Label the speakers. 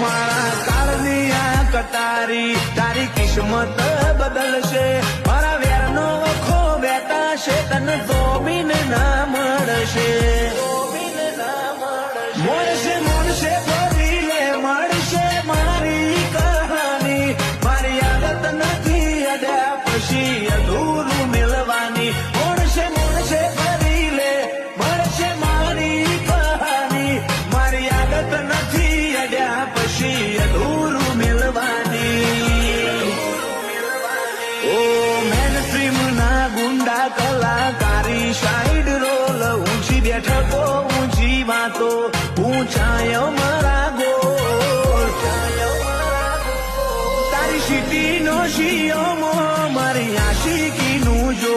Speaker 1: મારા કાળની આ કટારી તારી કિસ્મત બદલશે મારા વેરનો વખો બેટાશે તને ધોબીને ના મળશે મળશે મળશે ફરી લે મળશે મારી કહાની મારી આદત નથી અડ્યા પછી અધૂરું મિલવાની મળશે મળશે ફરી લે મળશે મારી કહાની મારી આદત નથી અડ્યા પછી અધૂરું મિલવાની ઓ મેન સ્ટ્રીમ ના ગુંડા કલાકારી સાઈડ રોલ ઊંચી બેઠકો ઊંચી વાતો ઊંચાયો મારા ગોળ તારી સિટી નો શિયોમો મારી આશિકીનું જો